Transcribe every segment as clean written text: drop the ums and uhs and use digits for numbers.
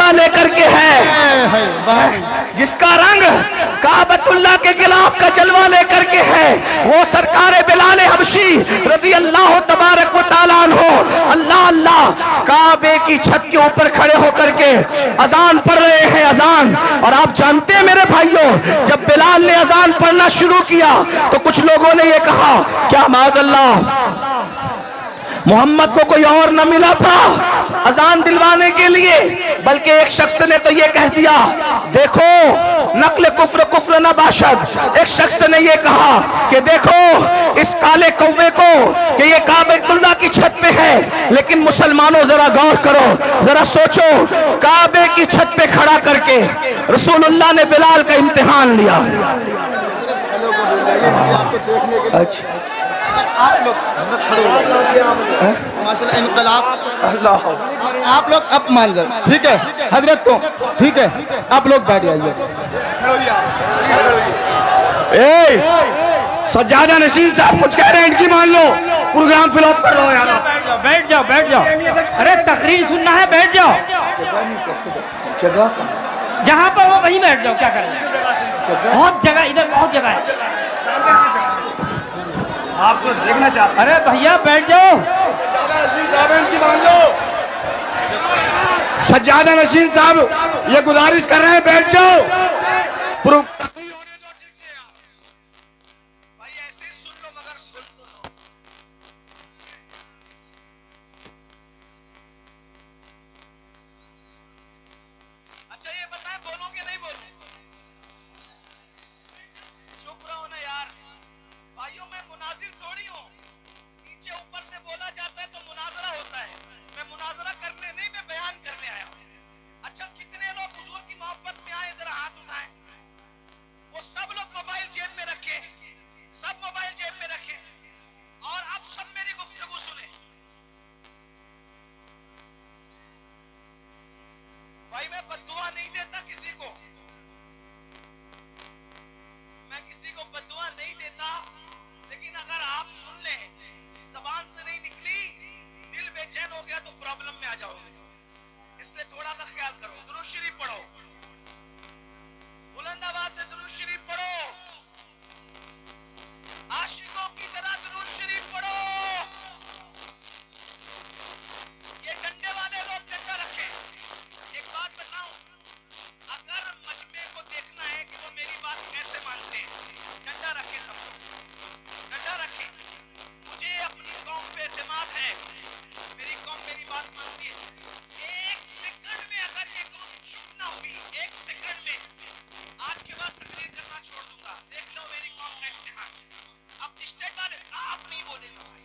जलवा लेकर के है, जिसका रंग काबतुल्लाह के गिलाफ का जलवा लेकर के है, वो सरकार बिलाल हबशी रदी अल्लाह तबारक व तआला अन्हु अल्लाह अल्लाह काबे की छत के ऊपर खड़े होकर के अजान पढ़ रहे हैं, अजान। और आप जानते हैं मेरे भाइयों, जब बिलाल ने अजान पढ़ना शुरू किया तो कुछ लोगों ने ये कहा क्या माज़अल्लाह मोहम्मद को कोई और न मिला था अजान दिलवाने के लिए, बल्कि एक शख्स ने तो ये कह दिया देखो नकल कुफ्र कुफ्र न बाशद। एक शख्स ने ये कहा कि देखो इस काले कौवे को कि ये काबतुल्लाह की छत पे है, लेकिन मुसलमानों जरा गौर करो, जरा सोचो, काबे की छत पे खड़ा करके रसूलुल्लाह ने बिलाल का इम्तिहान लिया। अच्छा आप लोग माशाल्लाह इनकलाब अल्लाह, आप लोग अब मान जाए, ठीक है हजरत को, ठीक है आप लोग बैठ जाइए। सज्जादा नसीर साहब कुछ कह रहे हैं, इनकी मान लो, प्रोग्राम फिलअप कर लो यार। बैठ जाओ बैठ जाओ, अरे तकरीर सुनना है, बैठ जाओ। जगह जहाँ पर वो वहीं बैठ जाओ, क्या करें, बहुत जगह, इधर बहुत जगह है, आपको देखना चाहते। अरे भैया बैठ जाओ। सज्जादा नसीर साहब ये गुजारिश कर रहे हैं, बैठ जाओ। अच्छा ये बताएं बोलोगे नहीं बोलोगे? चुप रहो ना यार भाइयों, मैं मुनाजिर थोड़ी हूँ। नीचे ऊपर से बोला जाता है तो मुनाजरा होता है, मैं मुनाजरा करने नहीं, मैं बयान करने आया हूँ। अच्छा कितने लोग हुजूर की मोहब्बत में आए, जरा हाथ उठाएं। वो सब लोग मोबाइल जेब में रखे, सब मोबाइल जेब में रखे, और अब सब मेरी गुफ्तगू सुने। भाई मैं बद्दुआ नहीं देता किसी को, मैं किसी को बद्दुआ नहीं देता, लेकिन अगर आप सुन लें, जबान से नहीं निकली, दिल बेचैन हो गया तो प्रॉब्लम में आ जाओगे, इसलिए थोड़ा सा ख्याल करो। दुरूद शरीफ पढ़ो, बुलंद आवाज से दुरूद शरीफ पढ़ो, आशिकों की तरह दुरूद शरीफ पढ़ो। ये डंडे वाले लोग डंडा रखें। एक बात बताऊं, अगर मजमे को देखना है कि वो मेरी बात कैसे मानते हैं, डंडा रखे, सब लोग डंडा रखे। मुझे अपनी कौम पे एतमाद है, मेरी कौम मेरी बात मानती है। एक सेकंड में अगर ये कौम चुप ना हुई, एक सेकंड में, आज के बाद तकरीर करना छोड़ दूंगा। देख लो मेरी कौम का इम्तिहान। अब स्टेट वाले आप नहीं बोलेंगे भाई,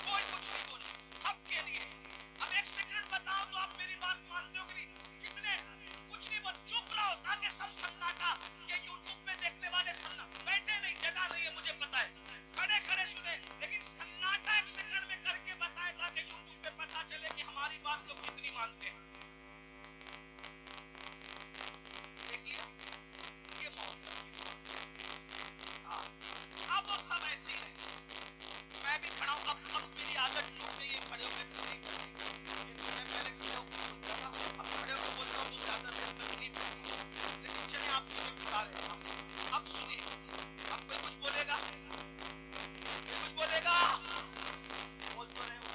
कोई कुछ नहीं बोले, सबके लिए। अब एक सेकंड बताओ तो आप मेरी बात मानते हो कि नहीं? कितने कुछ नहीं बोल, चुप रहो ताकि सब सन्नाटा, ये यूट्यूब पे देखने वाले सन्ना बैठे नहीं, जगह नहीं है मुझे पता है, खड़े खड़े सुने, लेकिन सन्नाटा एक सेकंड में करके बताए ताकि यूट्यूब पे पता चले कि हमारी बात लोग कितनी मानते हैं। देख लिया ये मोहब्बत किस बात? हाँ, अब वो सब ऐसे ही है, मैं भी खड़ा हूँ। अब मेरी आदत टूट गई है खड़े होकर तकलीफ करने की। मैं पहले खड़े होकर बोलता था, अब खड़े होकर बोलता हूँ तो ज्यादा देर तकलीफ होती है, लेकिन चलिए आप मुझे खड़ा रहता हूँ। अब सुनिए, अब कोई कुछ बोलेगा, कुछ बोलेगा, बोल तो रहे हो,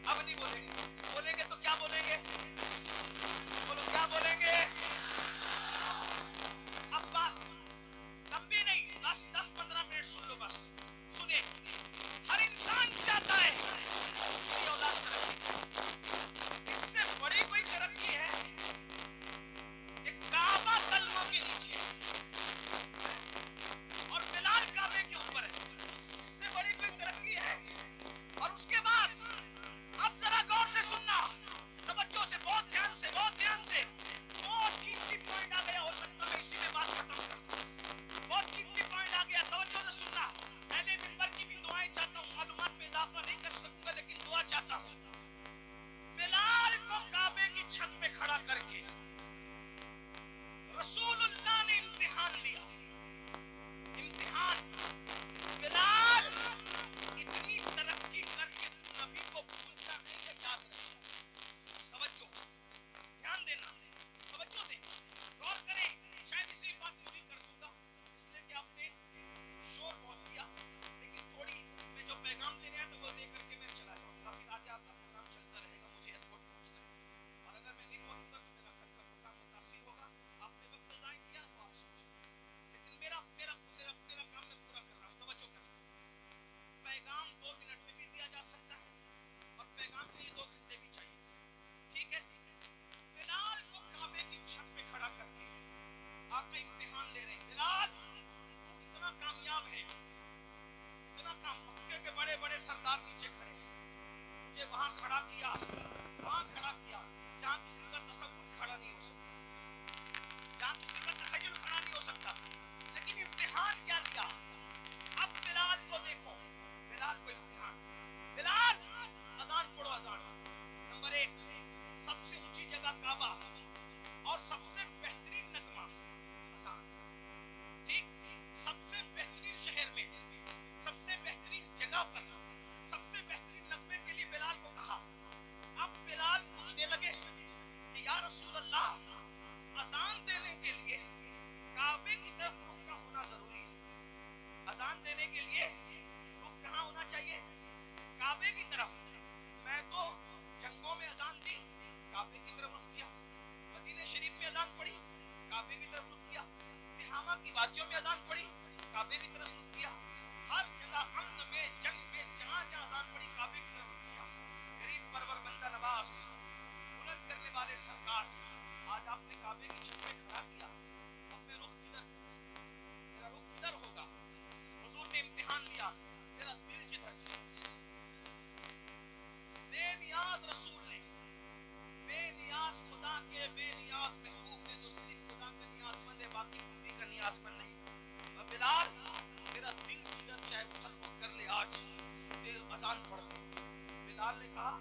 अब नहीं बोलेंगे, बोलेंगे तो क्या बोलेंगे, बोलो क्या बोलेंगे? अब बात लंबी नहीं, बस 10-15 मिनट सुन लो, बस सुनिए। हर इंसान चाहता है मेरी औलाद तरक्की, इससे बड़ी कोई तरक्की है कि काबा कलमों के नीचे और बिलाल काबे के ऊपर है, इससे बड़ी कोई तरक्की है। और उसके बाद अब जरा गौर से सुनना, तवज्जो से, बहुत ध्यान से, बहुत ध्यान से। बहुत कीमती पॉइंट आ गया, हो सकता है इसी में बात खत्म कर दूं। बहुत कीमती पॉइंट आ गया, तवज्जो से सुनना। पहले मिंबर की भी दुआएं चाहता हूं, मालूमात में इजाफा नहीं कर सकूंगा, लेकिन दुआ चाहता हूं। बिलाल को काबे की छत पे खड़ा करके रसूलुल्लाह ने इम्तिहान लिया। इम्तिहान, बिलाल इतनी तरक्की करके तू नबी को भूलता नहीं है, याद रखना। तवज्जो, बिलाल सरकार, आज आपने काबे की छत पे खड़ा किया, अब मैं रुख किधर, मेरा रुख किधर होगा? हुजूर ने इम्तिहान लिया, तेरा दिल जिधर चले। बेनियाज रसूल ने, बेनियाज खुदा के बेनियाज महबूब ने, जो सिर्फ खुदा का नियाज़मंद है, बाकी किसी का नियाज़मंद नहीं। अब बिलाल, तेरा दिल जिधर चाहे उधर रुख कर ले, आज तेरे अजान पढ़ दे। बिलाल ने कहा,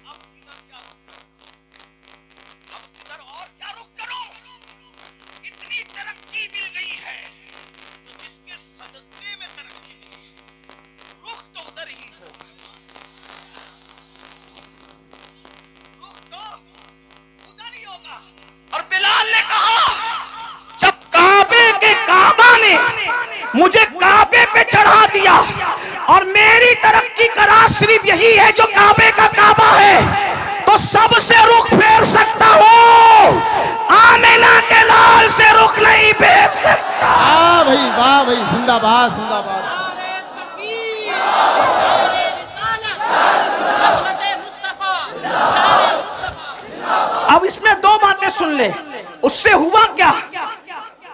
अब किधर क्या रुख करूं, अब किधर और क्या रुख करूं? इतनी तरक्की मिल गई है तो जिसके सदक़े में तरक्की मिली है, रुख तो उधर ही होगा, रुख तो उधर ही होगा। और बिलाल ने कहा, जब काबे के काबा ने मुझे काबे पे चढ़ा दिया और मेरी तरक्की का राज सिर्फ यही है जो काबे का काबा है, तो सबसे रुख फेर सकता हूं, आमिना के लाल से रुख नहीं फेर सकता। वाह भाई, जिंदाबाद जिंदाबाद। अब इसमें दो बातें सुन ले। उससे हुआ क्या?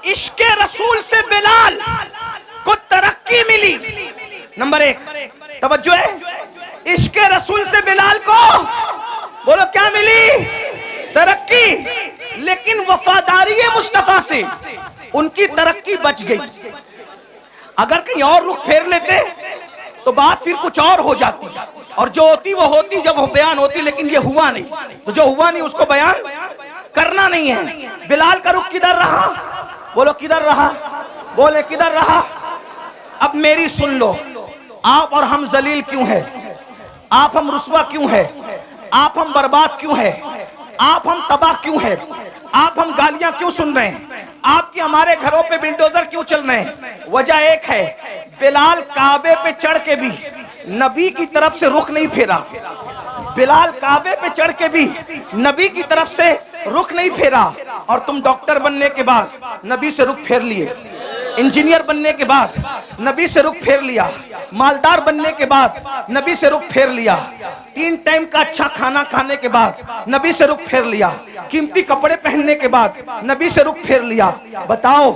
इश्के रसूल से बिलाल को तरक्की मिली। नंबर एक, तवज्जो है, इश्के रसूल से बिलाल को बोलो क्या मिली? तरक्की। लेकिन वफादारी मुस्तफा से उनकी तरक्की बच गई। अगर कहीं और रुख फेर लेते तो बात फिर कुछ और हो जाती, और जो होती वो होती जब वो बयान होती, लेकिन ये हुआ नहीं, तो जो हुआ नहीं उसको बयान करना नहीं है। बिलाल का रुख किधर रहा? बोलो किधर रहा? बोले किधर रहा? अब मेरी सुन लो, आप और हम जलील क्यों है? आप हम रुस्वा क्यों है? आप हम बर्बाद क्यों है? आप हम तबाह क्यों है? आप हम गालियां क्यों सुन रहे हैं? आपकी हमारे घरों पे बिल्डोजर क्यों चल रहे हैं? वजह एक है, बिलाल काबे पे चढ़ के भी नबी की तरफ से रुख नहीं फेरा। बिलाल काबे पे चढ़ के भी नबी की तरफ से रुख नहीं फेरा। और तुम डॉक्टर बनने के बाद नबी से रुख फेर लिए, इंजीनियर बनने के बाद नबी से रुख फेर लिया, मालदार बनने के बाद नबी से रुख फेर लिया, 3 टाइम का अच्छा खाना खाने के बाद नबी से रुख फेर लिया, कीमती कपड़े पहनने के बाद नबी से रुख फेर लिया। बताओ,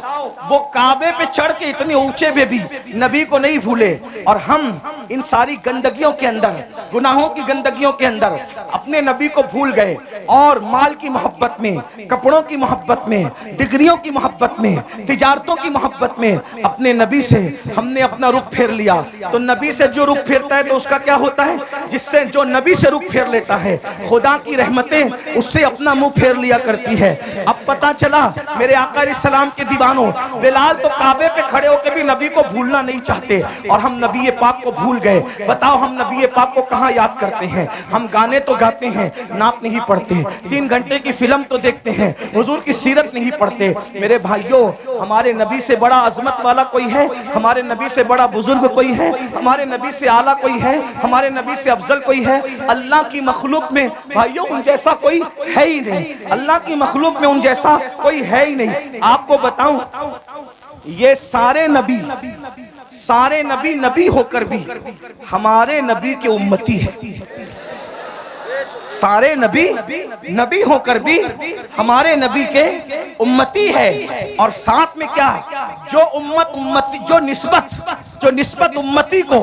वो काबे पे चढ़ के इतने ऊंचे पे भी नबी को नहीं भूले, और हम इन सारी गंदगियों के अंदर, गुनाहों की गंदगियों के अंदर अपने नबी को भूल गए, और माल की मोहब्बत में, कपड़ों की मोहब्बत में, डिग्रियों की मोहब्बत में, तिजारतों की मोहब्बत में अपने नबी से हमने अपना रुख फेर लिया। तो नबी से जो रुख फेरता है तो उसका क्या होता है? जिससे जो नबी से रुख फेर लेता है, खुदा की रहमतें उससे अपना मुंह फेर लिया करती है। अब पता चला मेरे आका अलैहिस्सलाम के दीवानों, बिलाल तो काबे पे खड़े होकर भी नबी को भूलना नहीं चाहते, और हम नबी पाक को भूल गए। बताओ, हम नबी पाक को कहां याद करते हैं? हम गाने तो गाते हैं, नात नहीं पढ़ते, 3 घंटे की फिल्म तो देखते हैं, हुजूर की सीरत नहीं पढ़ते। मेरे भाइयों, हमारे नबी से बड़ा अजमत वाला कोई है? हमारे नबी से बड़ा बुजुर्ग कोई है? हमारे नबी से आला कोई है? हमारे नबी से अफजल कोई है? अल्लाह की मखलूक में भाइयों उन जैसा कोई है ही नहीं। अल्लाह की मखलूक में उन जैसा कोई है ही नहीं। आपको बताऊं, ये सारे नबी नबी होकर भी हमारे नबी के उम्मती है। सारे नबी होकर भी हमारे नबी के उम्मती है। और साथ में क्या, जो निस्बत उम्मती को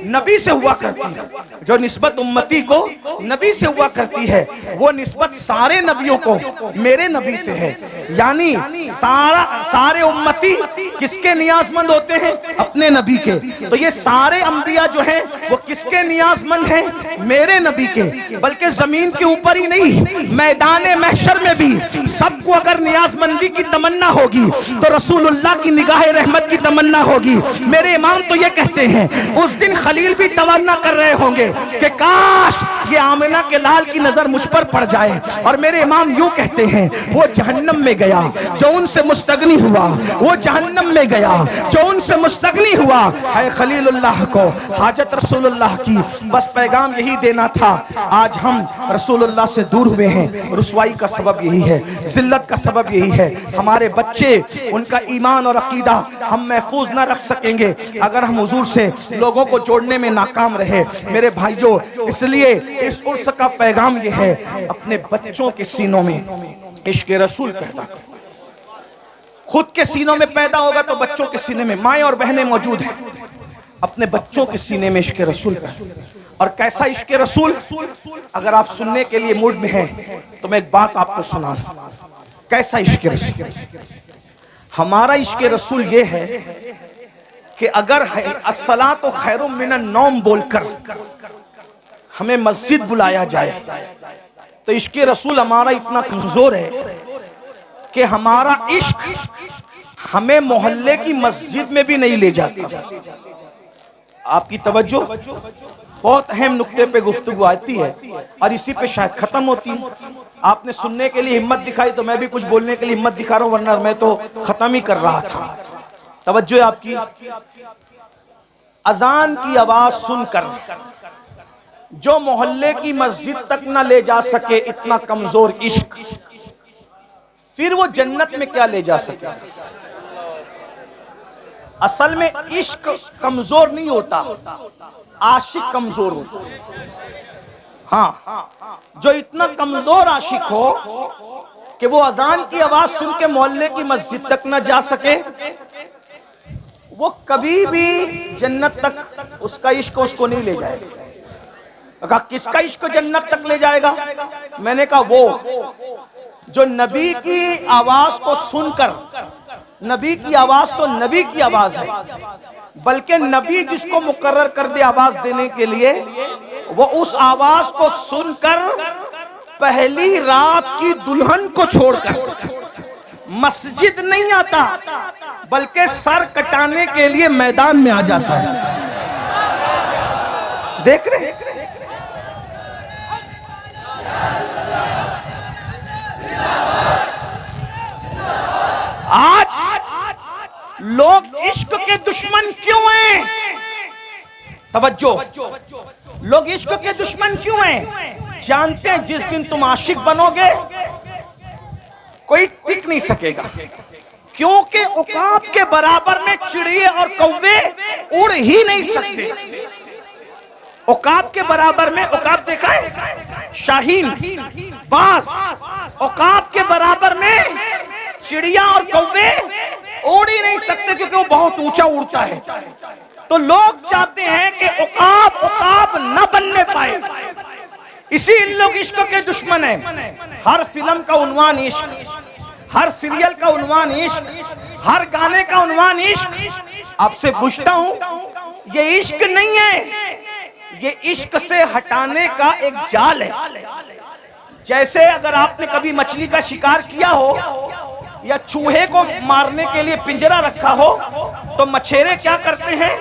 नबी से हुआ करती है, जो निस्बत उम्मती को नबी से हुआ करती है, वो निस्बत सारे नबियों को मेरे नबी से है। यानी सारे उम्मती किसके नियाजमंद होते हैं? अपने नबी के। तो ये सारे अंबिया जो हैं वो किसके नियाजमंद हैं? मेरे नबी के। बल्कि जमीन के ऊपर ही नहीं, मैदान महशर में भी सबको अगर नियाजमंदी की तमन्ना होगी तो रसूलुल्लाह की निगाह रहमत की तमन्ना होगी। मेरे इमाम तो ये कहते हैं, उस दिन खलील भी तमन्ना कर रहे होंगे कि काश ये आमिना के लाल की नजर मुझ पर पड़ जाए। और मेरे इमाम यूं कहते हैं, वो जहन्नम में गया जो उनसे मुस्तगनी हुआ, वो जहन्नम में गया जो उनसे मुस्तगनी हुआ है। खलीलुल्लाह को हाजत रसूलुल्लाह की, बस पैगाम यही देना था। आज हम रसूलुल्लाह से दूर हुए हैं, रुसवाई का सबब यही है, जिल्लत का सबब यही है। हमारे बच्चे, उनका ईमान और अकीदा हम महफूज ना रख सकेंगे अगर हम हुजूर से लोगों को जोड़ने में नाकाम रहे। मेरे भाइयों, इसलिए इस उर्स का पैगाम ये है, अपने बच्चों के सीनों में इश्क रसूल पैदा करो। खुद के सीनों में पैदा होगा तो बच्चों के सीने में, माएँ और बहनें मौजूद हैं, अपने बच्चों के सीने में इश्क रसूल पैदा। और कैसा इश्क रसूल, अगर आप सुनने के लिए मूड में हैं तो मैं एक बात आपको सुना। कैसा इश्क रसूल? हमारा इश्क रसूल ये है कि अगर अस्सलातु खैरुम मिनन नौम बोलकर हमें मस्जिद बुलाया जाए तो इश्क रसूल हमारा इतना कमजोर है कि हमारा इश्क हमें मोहल्ले की मस्जिद में भी नहीं ले जाता। आपकी तवज्जो, बहुत अहम नुक्ते पे गुफ्तगू आती है और इसी पे शायद खत्म होती है। आपने सुनने के लिए हिम्मत दिखाई तो मैं भी कुछ बोलने के लिए हिम्मत दिखा रहा हूं, वरना मैं तो खत्म ही कर रहा था। तवज्जो है आपकी। अजान की आवाज सुनकर जो मोहल्ले की मस्जिद तक ना ले जा सके, इतना कमजोर इश्क, फिर वो जन्नत में क्या ले जा सके? असल में इश्क कमजोर नहीं होता, आशिक कमजोर होता। हाँ, जो इतना कमजोर आशिक हो कि वो अजान की आवाज सुन के मोहल्ले की मस्जिद तक न जा सके, वो कभी भी जन्नत तक उसका इश्क उसको नहीं ले जाएगा। कहा किसका इश्क जन्नत तक ले जाएगा? मैंने कहा वो जो नबी की आवाज को सुनकर, नबी की आवाज तो नबी की आवाज है, बल्कि नबी जिसको मुकर्रर कर दे आवाज देने के लिए, वो उस आवाज को सुनकर पहली रात की दुल्हन को छोड़कर मस्जिद नहीं आता, बल्कि सर कटाने के लिए मैदान में आ जाता है। देख रहे? आज लोग इश्क के दुश्मन क्यों हैं? तवज्जो, लोग इश्क के दुश्मन क्यों हैं? जानते हैं जिस दिन तुम आशिक बनोगे कोई टिक नहीं सकेगा, क्योंकि औकात के बराबर में चिड़िए और कौवे उड़ ही नहीं सकते। औकात के बराबर में, औकात देखा है? शाहीन, बाज, औकात के बराबर में चिड़िया और कौवे उड़ ही नहीं सकते, क्योंकि वो बहुत ऊंचा उड़ता है। तो लोग चाहते हैं कि औकाब न बनने पाए, इसी लोग इश्क के दुश्मन हैं। हर फिल्म का उन्वान इश्क, हर सीरियल का उन्वान इश्क, हर गाने का उन्वान इश्क। आपसे पूछता हूं, ये इश्क नहीं है, ये इश्क से हटाने का एक जाल है। जैसे अगर आपने कभी मछली का शिकार किया हो या चूहे को मारने के लिए पिंजरा रखा हो, तो मछेरे क्या करते हैं?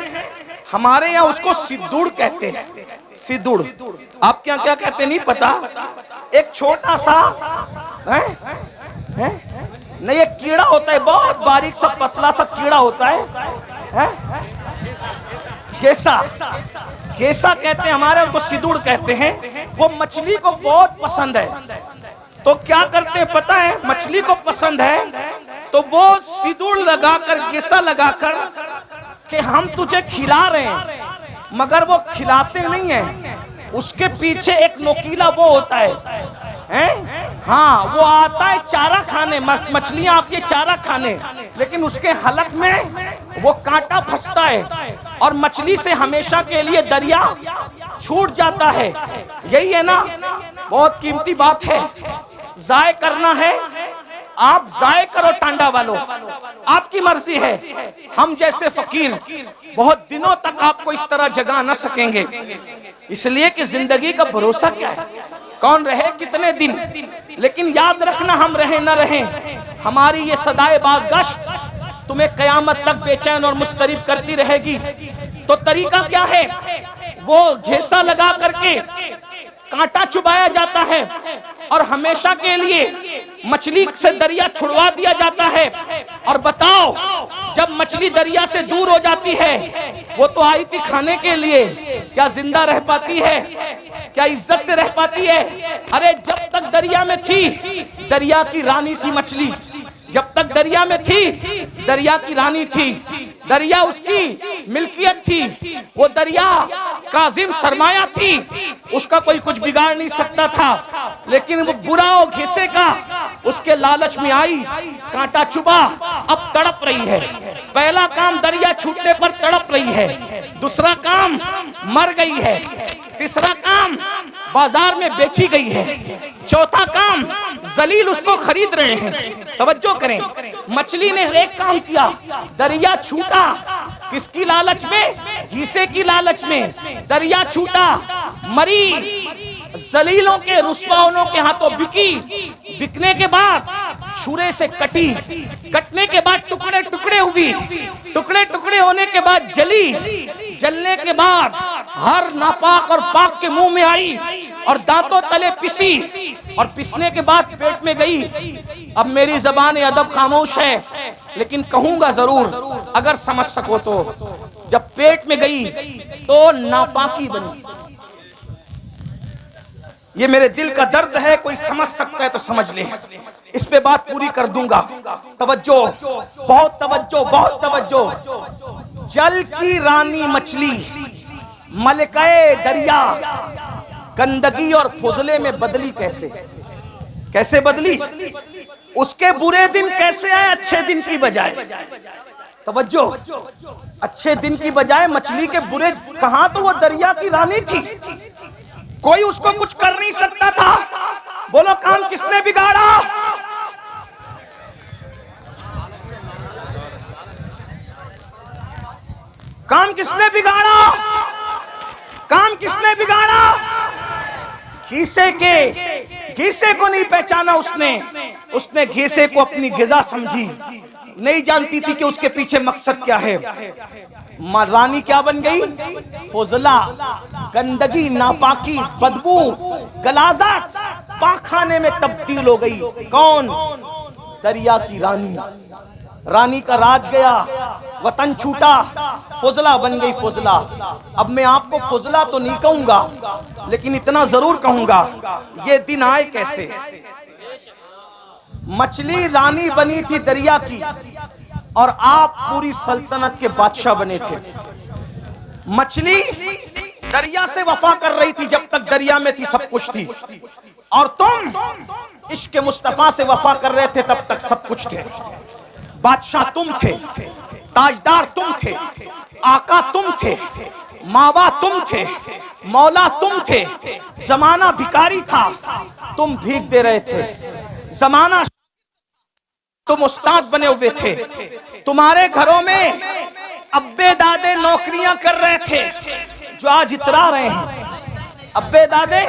हमारे यहाँ उसको सिद्दुड़ कहते हैं। सिद्दुड़, आपके यहाँ क्या कहते हैं नहीं पता। एक छोटा सा नहीं, एक कीड़ा होता है, बहुत बारीक सा पतला सा कीड़ा होता है, गेसा, गेसा कहते हैं हमारे, उसको सिद्दुड़ कहते हैं। वो मछली को बहुत पसंद है, तो क्या करते हैं पता है? मछली को पसंद है तो वो सिंदूर लगाकर, गेसा लगाकर कि हम तुझे खिला रहे हैं, मगर वो खिलाते नहीं हैं। उसके पीछे एक नोकीला वो होता है, हाँ, वो आता है चारा खाने, मछलियां आती है चारा खाने, लेकिन उसके हलक में वो कांटा फंसता है और मछली से हमेशा के लिए दरिया छूट जाता है। यही है ना, बहुत कीमती बात है। जाय करना है, आप जाय करो टांडा वालों, आपकी मर्जी है। हम जैसे फकीर बहुत दिनों तक आपको इस तरह जगा न सकेंगे, इसलिए कि जिंदगी का भरोसा क्या है, कौन रहे कितने दिन। लेकिन याद रखना, हम रहे न रहे, हमारी ये सदाए बाज़गश्त तुम्हें कयामत तक बेचैन और मुस्तरिब करती रहेगी। तो तरीका क्या है? वो घेसा लगा करके कांटा चुबाया जाता है और हमेशा के लिए मछली से दरिया छुड़वा दिया जाता है। और बताओ, जब मछली दरिया से दूर हो जाती है, वो तो आई थी खाने के लिए, क्या जिंदा रह पाती है? क्या इज्जत से रह पाती है? अरे जब तक दरिया में थी, दरिया की रानी थी मछली। जब तक दरिया में थी, दरिया की रानी थी, दरिया उसकी मिल्कियत थी, वो दरिया काजिम सरमाया थी। उसका कोई कुछ बिगाड़ नहीं सकता था, लेकिन वो बुरा और घिसे का उसके लालच में आई, कांटा चुभा, अब तड़प रही है। पहला काम दरिया छूटने पर तड़प रही है, दूसरा काम मर गई है, तीसरा काम बाजार में बेची गई है, चौथा काम जलील उसको खरीद रहे हैं। तवज्जो करें, मछली ने एक काम किया, दरिया छूटा, किसकी लालच में? घीसे की लालच में। दरिया छूटा, मरी, जलीलों के रुस्वाओं के हाथों बिकी, बिकने के बाद छुरे से कटी, कटने के बाद टुकड़े टुकड़े हुई, टुकड़े टुकड़े होने के बाद जली, जलने के बाद हर नापाक और पाक के मुंह में आई और दांतों तले पिसी, और पिसने के बाद पेट में गई। अब मेरी ज़बान अदब खामोश है, लेकिन कहूंगा जरूर अगर समझ सको तो। जब पेट में गई तो नापाकी बनी। ये मेरे दिल का दर्द है, कोई समझ सकता है तो समझ ले, इस पे बात पूरी कर दूंगा। तवज्जो, बहुत तवज्जो, बहुत तवज्जो। जल की रानी मछली मलकाए दरिया गंदगी और फुजले में बदली कैसे? कैसे बदली? उसके बुरे दिन कैसे आए अच्छे दिन की बजाय? तवज्जो, अच्छे दिन की बजाय मछली के बुरे। कहां तो वो दरिया की रानी थी, कोई उसको कुछ कर नहीं सकता था। बोलो काम किसने बिगाड़ा? काम किसने बिगाड़ा? काम किसने बिगाड़ा? घीसे को नहीं पहचाना उसने घीसे को अपनी गिजा समझी, नहीं जानती थी कि उसके पीछे मकसद क्या है। रानी क्या बन गई? फुजला, गंदगी, नापाकी, बदबू, गलाजत, पाखाने में तब्दील हो गई। कौन? दरिया की रानी। रानी का राज गया, वतन छूटा, फुजला बन गई फुजला। अब मैं आपको फुजला तो नहीं कहूंगा, लेकिन इतना जरूर कहूंगा, ये दिन आए कैसे? मछली रानी बनी थी दरिया की, और आप पूरी सल्तनत के बादशाह बने थे। मछली दरिया से वफा कर रही थी, जब तक दरिया में थी सब कुछ थी, और तुम इश्क मुस्तफा से वफा कर रहे थे, तब तक सब कुछ थे। बादशाह तुम थे, ताजदार तुम थे, आका तुम थे, मावा तुम थे, मौला तुम थे। जमाना भिखारी था, तुम भीख दे रहे थे। जमाना तुम उस्ताद बने हुए थे। तुम्हारे घरों में अब्बे दादे नौकरियां कर रहे थे, जो आज इतरा रहे हैं। अब्बे दादे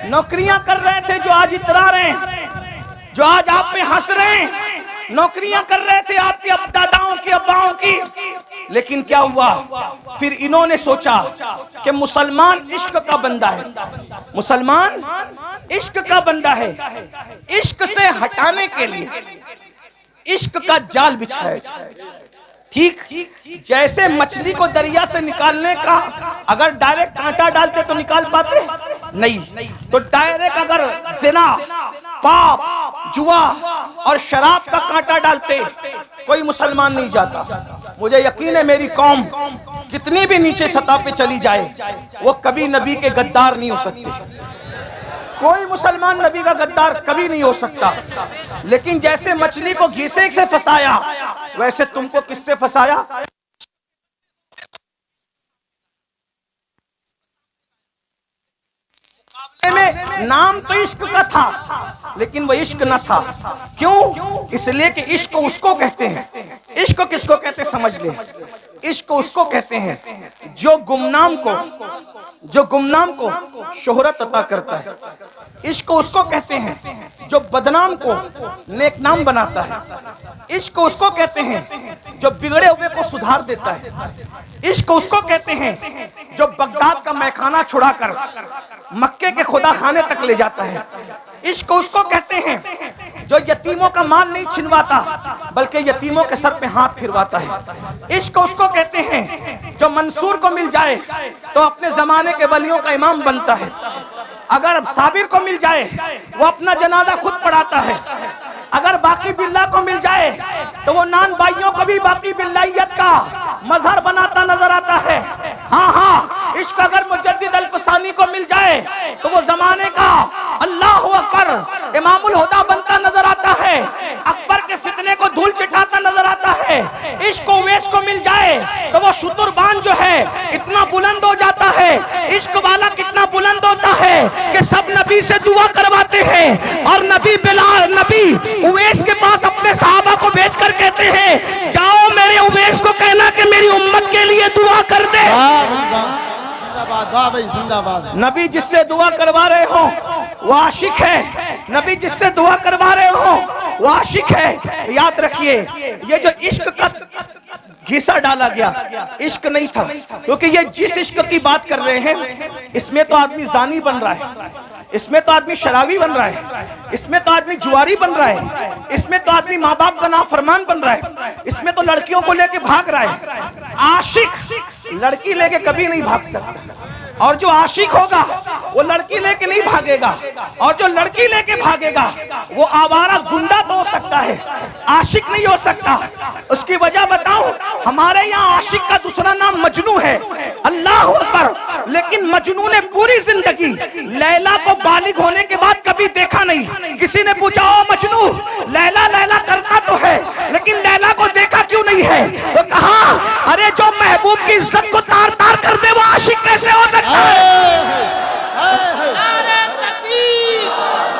नौकरियां कर रहे थे, जो आज इतरा रहे हैं, जो आज आप पे हंस रहे हैं। नौकरियां कर रहे थे आपके दादाओं की, अब्बाओं की। लेकिन क्या हुआ? फिर इन्होंने सोचा कि मुसलमान इश्क का बंदा है, मुसलमान इश्क का बंदा है। इश्क से हटाने के लिए इश्क का जाल बिछाया। ठीक जैसे मछली को दरिया से निकालने का, अगर डायरेक्ट कांटा डालते तो निकाल पाते नहीं, तो डायरेक्ट अगर जिना, पाप, जुआ और शराब का कांटा डालते, कोई मुसलमान नहीं जाता। मुझे यकीन है मेरी कौम कितनी भी नीचे सतह पे चली जाए, वो कभी नबी के गद्दार नहीं हो सकते। कोई मुसलमान नबी का गद्दार कभी नहीं हो सकता। लेकिन जैसे मछली को घीसे से फंसाया, वैसे तुमको किससे फंसाया? में नाम तो इश्क का था, लेकिन वो इश्क न था। क्यों? इसलिए कि इश्क उसको कहते हैं। इश्क किसको कहते हैं समझ ले। इश्क उसको कहते हैं जो गुमनाम को शोहरत अता करता है। इश्क उसको कहते हैं जो बदनाम को नेकनाम बनाता है। इश्क उसको कहते हैं जो बिगड़े हुए को सुधार देता है। इश्क उसको कहते हैं जो बगदाद का मैखाना छुड़ाकर मक्के के खुदा खाने तक ले जाता है। इश्क उसको कहते हैं जो यतीमों का माल नहीं छिनवाता, बल्कि यतीमों के सर पे हाथ फिरवाता है। इश्क उसको कहते हैं जो मंसूर को मिल जाए तो अपने जमाने के वलियों का इमाम बनता है। अगर साबिर को मिल जाए वो अपना जनाजा खुद पढ़ाता है। अगर बाकी बिल्ला को मिल जाए तो वो नान भाइयों को भी बाकी बिल्लाइयत का मजहर बनाता नजर आता है। हाँ, इश्क अगर मुजद्दिद अल्फ आसानी को मिल जाए तो वो जमाने का अल्लाह अकबर इमामुल हुदा बनता नजर आता है, अकबर के फितने को धूल चटाता नजर आता है। इश्क उवैस को मिल जाए तो वो शुतुरबान जो है इतना बुलंद हो जाता है, इश्क वाला कितना बुलंद होता है कि सब नबी से दुआ करवाते हैं। और नबी बिलाल, नबी उवैस के पास अपने सहाबा को भेज कर कहते हैं, जाओ मेरे उवैस को कहना कि मेरी उम्मत के लिए दुआ कर दे। जिंदाबाद, वाह भाई जिंदाबाद। नबी जिससे दुआ करवा रहे हो वो आशिक है, नबी जिससे दुआ करवा रहे हो वो आशिक है। याद रखिए, ये जो इश्क का घिसा डाला गया इश्क नहीं था, क्योंकि ये जिस इश्क की बात कर रहे हैं इसमें तो आदमी जानी बन रहा है, इसमें तो आदमी शराबी बन रहा है, इसमें तो आदमी जुआरी बन रहा है, इसमें तो आदमी माँ बाप का नाफरमान बन रहा है, इसमें तो लड़कियों को लेके भाग रहा है। आशिक लड़की लेके कभी नहीं भाग सकता, और जो आशिक होगा वो लड़की लेके नहीं भागेगा, और जो लड़की लेके भागेगा वो आवारा गुंडा तो हो सकता है, आशिक नहीं हो सकता। उसकी वजह बताऊं, हमारे यहाँ आशिक का दूसरा नाम मजनू है, अल्लाह अकबर। लेकिन मजनू ने पूरी जिंदगी लैला को बालिग होने के बाद कभी देखा नहीं। किसी ने पूछा, ओ मजनू लैला लैला करता तो है लेकिन लैला को देखा क्यों नहीं है? तो कहा, अरे जो महबूब की इज्जत को तार तार कर दे वो आशिक कैसे हो सकता है? नारे तकबीर,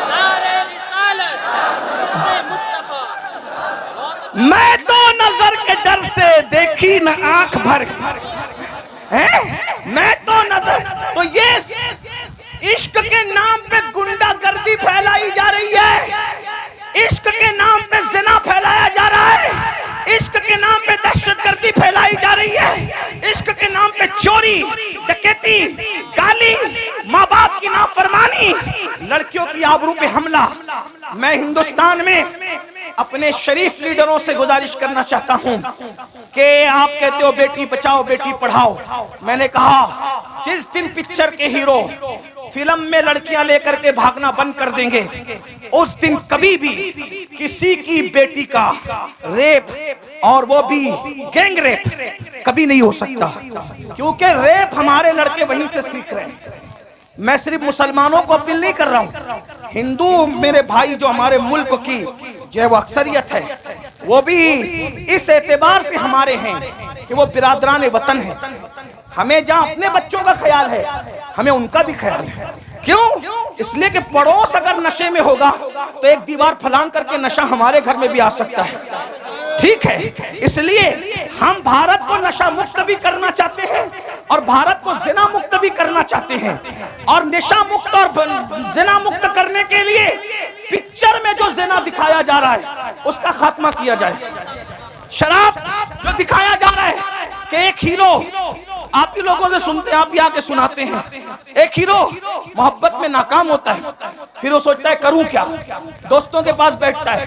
नारे रिसालत, इश्क़े मुस्तफा। मैं तो नजर के डर से देखी न आंख भर है, मैं तो नजर, तो ये इश्क के नाम पे गुंडागर्दी फैलाई जा रही है, इश्क के नाम पे जिना फैलाया जा रहा है, इश्क के नाम पे दहशतगर्दी फैलाई जा रही है, इश्क के नाम पे चोरी, डकैती, गाली, माँ बाप की नाफरमानी, लड़कियों की आबरू पे हमला। मैं हिंदुस्तान में अपने शरीफ लीडरों से गुजारिश करना चाहता हूं कि आप कहते हो बेटी बचाओ बेटी पढ़ाओ, मैंने कहा जिस दिन पिक्चर के हीरो फिल्म में लड़कियां लेकर के भागना बंद कर देंगे उस दिन कभी भी किसी की बेटी का रेप, और वो भी गैंग रेप, कभी नहीं हो सकता, क्योंकि रेप हमारे लड़के वहीं से सीख रहे हैं। मैं सिर्फ मुसलमानों को अपील नहीं कर रहा हूं, हिंदू मेरे भाई जो हमारे मुल्क की जो वो अक्सरियत है वो भी इस एतबार से हमारे हैं कि वो बिरादरान वतन है। हमें जहां अपने बच्चों का ख्याल है हमें उनका भी ख्याल है। क्यों? इसलिए कि पड़ोस अगर नशे में होगा तो एक दीवार फलांग करके नशा हमारे घर में भी आ सकता है, ठीक है? इसलिए हम भारत को नशा मुक्त भी करना चाहते हैं और भारत को जिना मुक्त भी करना चाहते हैं, और नशा मुक्त और जिना मुक्त करने के लिए पिक्चर में जो जिना दिखाया जा रहा है उसका खात्मा किया जाए। शराब जो दिखाया जा रहा है कि एक हीरो, आप ही लोगों से सुनते हैं, आप ही आके सुनाते हैं, एक हीरो मोहब्बत में नाकाम होता है, फिर वो सोचता है करूं क्या, दोस्तों के पास बैठता है,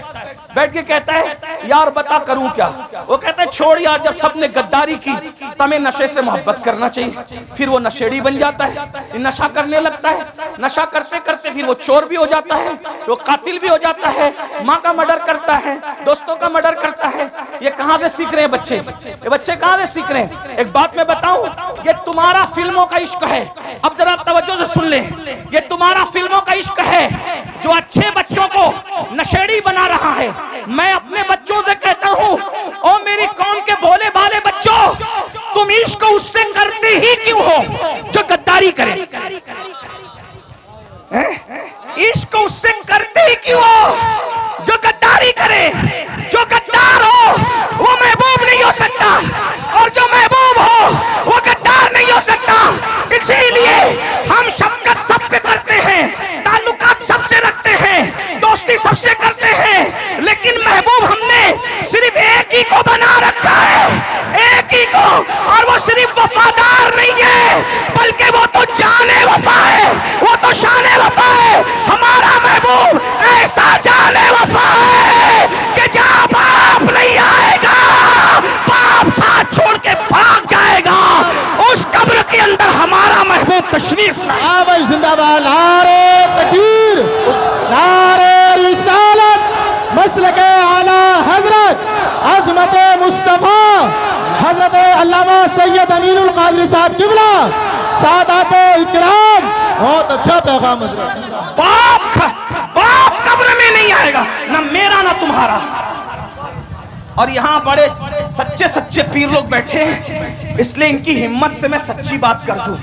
बैठ के कहता है यार बता करूं क्या, वो कहता है छोड़ यार, जब सबने गद्दारी की तो हमें नशे से मोहब्बत करना चाहिए। फिर वो नशेड़ी बन जाता है, नशा करने लगता है, नशा करते करते फिर वो चोर भी हो जाता है, वो कातिल भी हो जाता है, माँ का मर्डर करता है, दोस्तों का मर्डर करता है। ये कहां से सीख रहे हैं बच्चे? ये बच्चे कहां से सीख रहे हैं? एक बात मैं बताऊं, ये तुम्हारा फिल्मों का इश्क है। अब जरा तवज्जो से सुन ले, ये तुम्हारा फिल्मों का इश्क है जो अच्छे बच्चों को नशेड़ी बना रहा है। मैं अपने बच्चों से कहता हूं, ओ मेरी कौम के भोले भाले बच्चों, तुम इश्क उससे करते ही क्यों हो जो गद्दारी करे? इश्क उससे करते ही क्यों हो जो गद्दारी करे? जो गद्दार हो वो महबूब नहीं हो सकता, और जो महबूब हो वो गद्दार नहीं हो सकता। इसीलिए हम शफकत सब पे करते हैं, ताल्लुकात सबसे रखते हैं, दोस्ती सबसे करते हैं, लेकिन महबूब हमने सिर्फ एक ही को बना रखा है, एक ही को, और वो सिर्फ वफादार नहीं है बल्कि वो तो जाने वफा है, वो तो शाने वफा है। हमारा महबूब ऐसा जाने वफा है कि जहां बाप नहीं आएगा बाप साथ छोड़ के भाग जाएगा, उस कब्र के अंदर हमारा महबूब तशरीफ लाए। हाँ भाई जिंदाबाद, नारे तकबीर, नारे रिसालत, मसलके आला हजरत अज़मत मुस्तफा हजरत अल्लामा सैयद अमीनुल कादरी साहब किबला, सादात इकराम। बहुत अच्छा पैगाम हजरत। बाप कब्र में नहीं आएगा, ना मेरा ना तुम्हारा। और यहाँ बड़े सच्चे सच्चे पीर लोग बैठे हैं, इसलिए इनकी हिम्मत से मैं सच्ची बात कर दूं,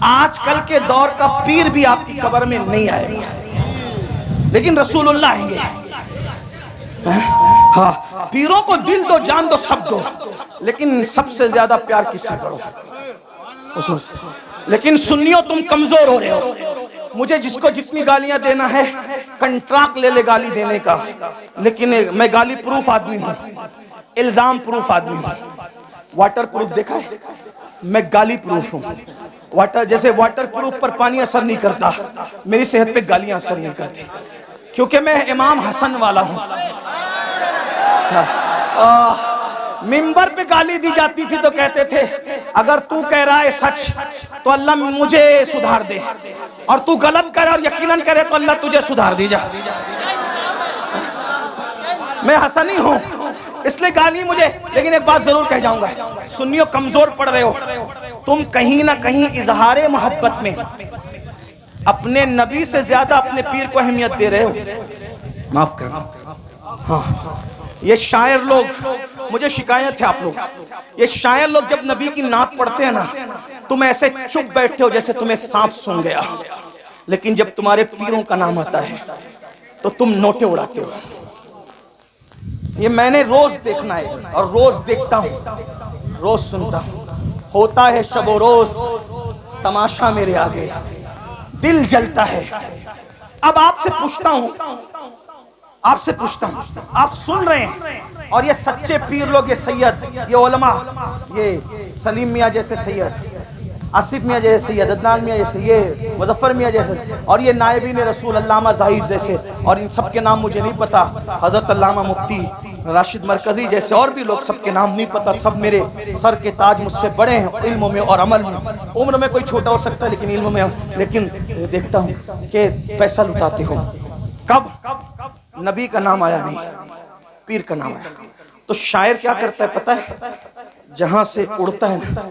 आजकल के दौर का पीर भी आपकी कब्र में नहीं आएगा, लेकिन रसूलुल्लाह आएंगे। हाँ, पीरों को दिल दो, जान दो, सब दो, लेकिन सबसे ज्यादा प्यार किससे करो? लेकिन सुन्नियों तुम कमजोर हो रहे हो। मुझे जिसको जितनी गालियां देना है कंट्रैक्ट ले ले गाली देने का, लेकिन मैं गाली प्रूफ आदमी हूं, इल्जाम प्रूफ आदमी हूं। वाटर प्रूफ देखा है? मैं गाली प्रूफ हूं। वाटर जैसे वाटर प्रूफ पर पानी असर नहीं करता, मेरी सेहत पे गालियां असर नहीं करती, क्योंकि मैं इमाम हसन वाला हूं। मिंबर पे गाली दी जाती थी तो कहते थे अगर तू कह रहा है सच तो अल्लाह मुझे सुधार दे, और तू गलत करे और यकीनन करे तो अल्लाह तुझे सुधार दे। जा, मैं हसनी हूं इसलिए गाली मुझे। लेकिन एक बात जरूर कह जाऊंगा, सुन्नियों कमजोर पड़ रहे हो तुम, कहीं ना कहीं इजहारे मोहब्बत में अपने नबी से ज्यादा अपने पीर को अहमियत दे रहे हो। माफ करना। हाँ, ये शायर लोग, मुझे शिकायत है आप लोग, ये शायर लोग जब नबी की नात पढ़ते हैं ना, तुम ऐसे चुप बैठते हो जैसे तुम्हें सांप सूंघ गया, लेकिन जब तुम्हारे पीरों का नाम आता है तो तुम नोटे उड़ाते हो। ये मैंने रोज देखना है और रोज देखता हूं, रोज सुनता हूं। होता है शबो रोज तमाशा मेरे आगे, दिल जलता है। अब आपसे पूछता हूं, आप सुन रहे हैं, और ये सच्चे पीर लोग, ये सैयद, ये उलमा, ये सलीम मियाँ जैसे सैयद, आसिफ मियाँ जैसे सैयद, अदनान मियाँ जैसे, ये मुजफ्फर मियाँ जैसे, और ये नायबीन रसूल अल्लामा जाहिद जैसे, और इन सब के नाम मुझे नहीं पता, हजरत अल्लामा मुफ्ती राशिद मरकजी जैसे और भी लोग, सबके नाम नहीं पता। सब मेरे सर के ताज, मुझसे बड़े हैं इल्म में और अमल में। उम्र में कोई छोटा हो सकता है लेकिन इल्म में, लेकिन देखता हूँ कि पैसा लुटाते हो। कब नबी का नाम आया नहीं, पीर का नाम आया। तो शायर क्या करता है पता है? जहां से उड़ता है ना,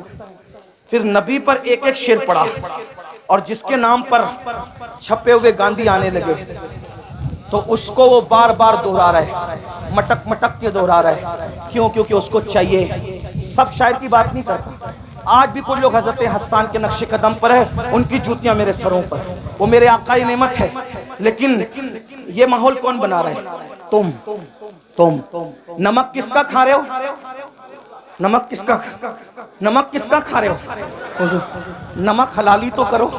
फिर नबी पर एक एक शेर पढ़ा, और जिसके नाम पर छपे हुए गांधी आने लगे तो उसको वो बार बार दोहरा रहा है, मटक मटक के दोहरा रहा है। क्यों? क्योंकि उसको चाहिए। सब शायर की बात नहीं करता। आज भी कुछ लोग हजरत हस्सान के नक्शे कदम पर है, उनकी जूतियां मेरे सरों पर, वो मेरे आका की नेमत है। लेकिन ये माहौल कौन बना रहा है? तुम नमक किसका खा रहे हो? नमक किसका खा रहे हो? नमक हलाली तो करो।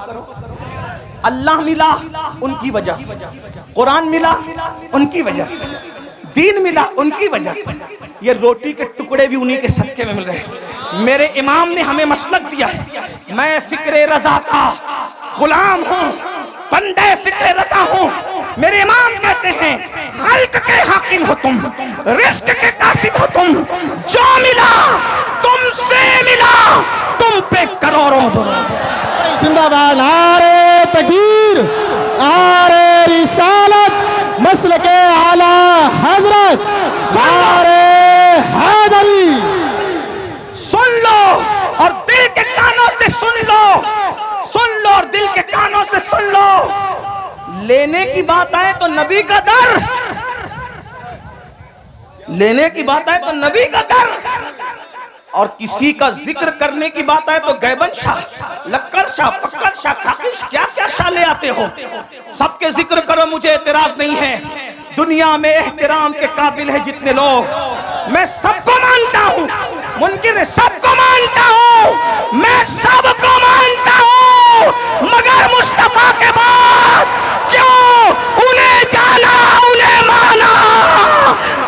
अल्लाह मिला उनकी वजह से, कुरान मिला उनकी वजह से, दीन मिला उनकी वजह से। ये रोटी के टुकड़े भी उन्हीं के सदके में मिल रहे हैं। मेरे इमाम ने हमें मसलक दिया है। मैं फिक्रे रजा का गुलाम हूँ, बंदे फिक्रे रजा हूँ। मेरे इमाम कहते हैं खल्क के हाकिम हो तुम, रिस्क के कासिम हो तुम। जो मिला तुमसे मिला, तुम पे करोड़ों जिंदाबाद। नारे तकबीर, नारे रिसालत, मसलके आला हजरत, नारे हैदरी। सुन लो और दिल के कानों से सुन लो, सुन लो और दिल के कानों से सुन लो। लेने की बात आए तो नबी का दर, लेने की बात आए तो नबी का दर, और किसी का जिक्र करने की बात आए तो गैबन शाह, लक्कर शाह, पक्कर शाह, खाकिश, क्या क्या शाह ले आते हो। सबके जिक्र करो, मुझे एतराज नहीं है। दुनिया में एहतराम के काबिल है जितने लोग, मैं सबको मानता हूँ। मुनकिर सबको मानता हूँ, मैं सबको मानता हूँ, मगर मुस्तफा के बाद क्यों उन्हें जाना, उन्हें माना,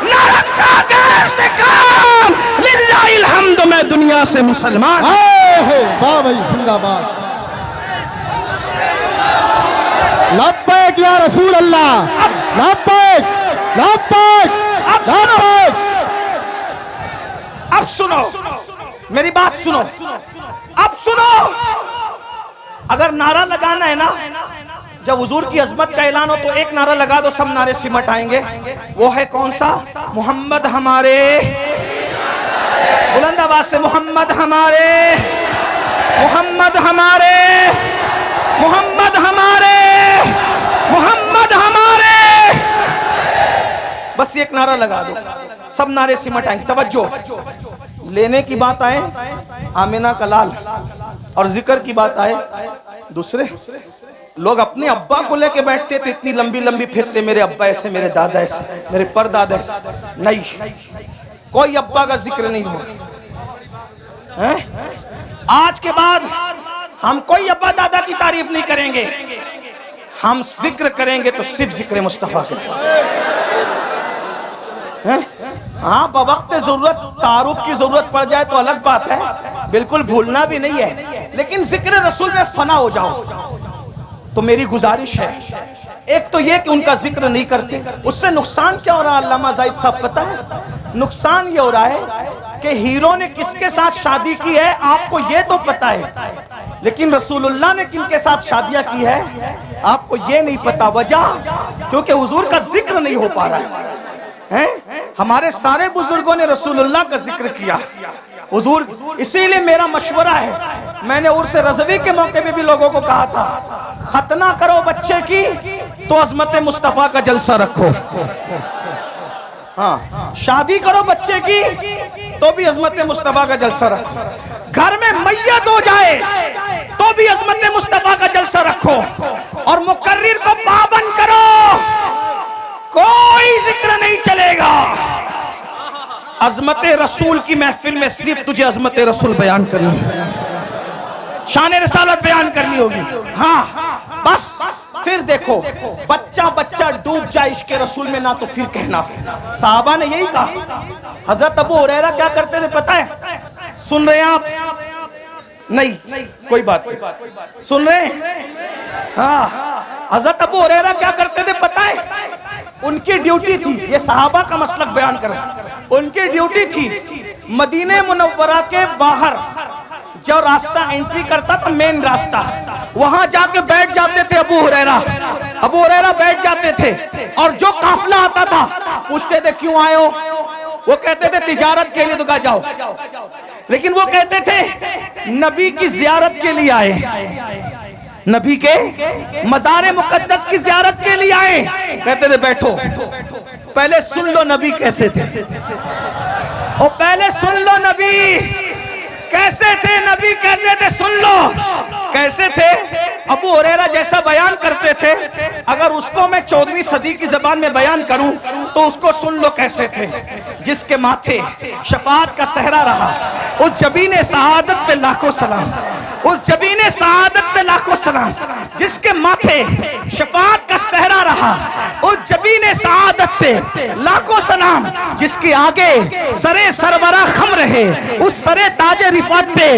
न रखा गैर से काम। लिल्लाहिल हम्द, मैं दुनिया से मुसलमान। वाह भाई, जिंदाबाद। लब्बैक या रसूल अल्लाह, लब्बैक, लब्बैक, लब्बैक। अब सुनो मेरी बात, सुनो, अब सुनो। अगर नारा लगाना है ना, जब हुजूर की अजमत का ऐलान हो तो एक नारा लगा दो, सब नारे सिमट आएंगे। वो है कौन सा? मोहम्मद हमारे, बुलंद आवाज से मोहम्मद हमारे, मोहम्मद हमारे, मोहम्मद हमारे, मोहम्मद हमारे। बस एक नारा लगा दो, सब नारे सिमट आएंगे। तवज्जो, लेने की बात आए आमिना का लाल और जिक्र की बात आए दूसरे लोग। अपने अब्बा को लेके बैठते थे, इतनी लंबी लंबी फिरते, मेरे अब्बा ऐसे, मेरे दादा ऐसे, मेरे परदादा ऐसे। नहीं, कोई अब्बा का जिक्र नहीं हो। आज के बाद हम कोई अब्बा दादा की तारीफ नहीं करेंगे, हम जिक्र करेंगे तो सिर्फ जिक्र मुस्तफा के। हाँ, बवक्त जरूरत तारुफ की जरूरत पड़ जाए तो अलग बात है, बिल्कुल भूलना भी नहीं है, लेकिन जिक्र रसूल में फना हो जाओ। तो मेरी गुजारिश है, एक तो ये कि उनका जिक्र नहीं करते, उससे नुकसान क्या हो रहा है अल्लामा जाहिद साहब पता है? नुकसान ये हो रहा है कि हीरो ने किसके साथ शादी की है आपको ये तो पता है, लेकिन रसूलुल्लाह ने किनके साथ शादियां की है आपको ये नहीं पता। वजह क्योंकि हुजूर का जिक्र नहीं हो पा रहा है। हमारे सारे बुजुर्गों ने रसूलुल्लाह का जिक्र किया हुजूर। इसीलिए मेरा मशवरा है, मैंने उर्स रज़वी के मौके पे भी लोगों को कहा था, खतना करो बच्चे की तो अजमत मुस्तफा का जलसा रखो। हाँ, शादी करो बच्चे की तो भी अजमत मुस्तफा का जलसा रखो। घर में मैयत हो जाए तो भी अजमत मुस्तफा का जलसा रखो। और मुकर्रिर को पाबंद करो, कोई जिक्र नहीं चलेगा। अजमत रसूल की महफिल में सिर्फ तुझे अजमत रसूल बयान करनी, शान रिसालत बयान करनी होगी। हाँ बस, फिर देखो बच्चा बच्चा डूब जाए इश्क रसूल में ना तो फिर कहना। साहबा ने यही कहा। हजरत अबू हुरैरा क्या करते थे पता है? सुन रहे हैं आप? नहीं, कोई बात नहीं, सुन रहे हैं? हाँ, हजरत अबू हुरैरा क्या करते थे पता है? उनकी ड्यूटी थी, ये सहाबा का मसलक बयान कर रहा हूं, उनकी ड्यूटी थी मदीने मुनव्वरा के बाहर जो रास्ता एंट्री करता था, मेन रास्ता, वहां जाके बैठ जाते थे अबू हुरैरा बैठ जाते थे। और जो काफिला आता था पूछते थे क्यों आए हो? वो कहते थे तिजारत के लिए। तो कहा जाओ, लेकिन वो कहते थे नबी की जियारत के लिए आए, नबी के मज़ार मुकद्दस की जियारत के लिए आए। कहते थे बैठो, पहले सुन लो नबी कैसे थे, और पहले सुन लो नबी कैसे थे, नबी कैसे थे, सुन लो कैसे थे। अबू हुरैरा जैसा बयान करते थे, अगर उसको मैं 14वीं सदी की जबान में बयान करूं तो उसको सुन लो कैसे थे। जिसके माथे शफाअत का सहरा रहा, उस जबीने सआदत पे लाखों सलाम, उस जबीने सआदत पे लाखों सलाम। जिसके माथे शफाअत का सहरा रहा, उस जबीने सआदत पे लाखों सलाम। जिसके आगे सरे सरबरा खम रहे, उस सरे ताज रिफत पे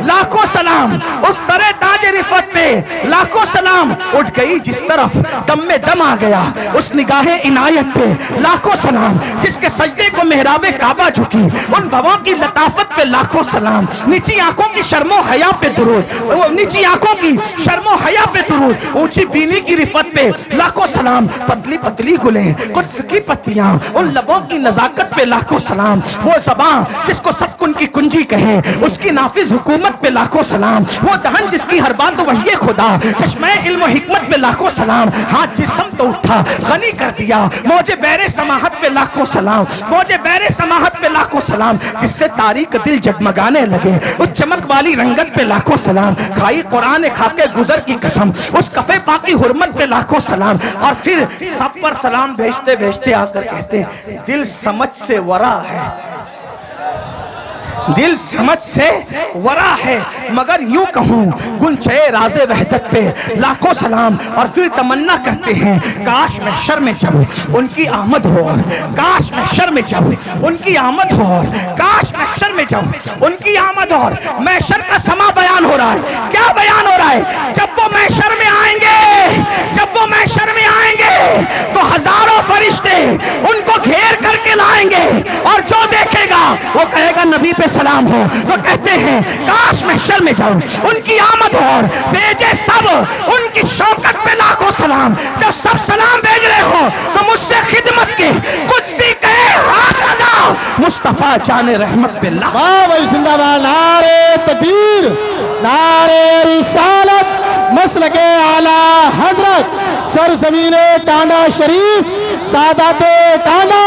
लाखों सलाम, उस सरे ताज रिफत पे लाखों सलाम। उठ गई जिस तरफ दम में दम आ गया, उस निगाहे इनायत पे लाखों सलाम। जिसके सजदे को मेहराबे काबा झुकी, उन भवों की लताफत पे लाखों सलाम। नीची आंखों की शर्मो हया पे दुरूद, वो नीची आंखों की शर्मो हया पे दुरूद। ऊंची बीनी की रिफत पे लाखों सलाम। पतली पतली गुलें कुछ की पत्तियां, उन लबों की नजाकत पे लाखों सलाम। वो ज़बान जिसको सब कुन की कुंजी कहे, उसकी नाफिज हुकूमत पे लाखों सलाम। वो दहन जिसकी हर बात तो वही खुदा, चश्मे इल्म हिकमत पे लाखों सलाम। हाथ जिस्म तो उठा गनी कर दिया, मौजे बैरे समाहत पे लाखों सलाम, मौजे बैरे समाहत पे लाखों सलाम। जिससे तारीक दिल जगमगाने लगे, उस चमक वाली रंगत पे लाखों सलाम। खाई कुरान खाके गुजर की कसम, उस कफे पाकी हुर्मत पे लाखों सलाम। और फिर सब पर सलाम भेजते भेजते आकर कहते दिल समझ से वरा है, दिल समझ से वरा है, मगर यूं कहूं गुंचे राज़े वहदत पे लाखों सलाम। और फिर तमन्ना करते हैं काश महशर में जब उनकी आमद हो, काश महशर में जब उनकी आमद हो, काश महशर में जब उनकी आमद हो। महशर का समा बयान हो रहा है, क्या बयान हो रहा है? जब वो महशर में आएंगे, जब वो महशर में आएंगे तो हजारों फरिश्ते उनको घेर करके लाएंगे, और जो देखेगा वो कहेगा नबी पे सलाम हो। वो कहते हैं काश महशर में जाऊं, उनकी आमद हो, और भेजे सब उनकी शौकत पे लाखों सलाम। जब सब सलाम भेज रहे हो तो मुझसे खिदमत के कुछ सीखे मुस्तफा जाने रहमत पे लाखों। वाह भाई, जिंदाबाद। नारे तकबीर, नारे रिसालत, मसलके आला हजरत सरजमीने टांडा शरीफ सादाते टांडा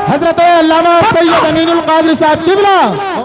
हजरत अल्लामा सैयद अमीनुल कादरी साहब किबला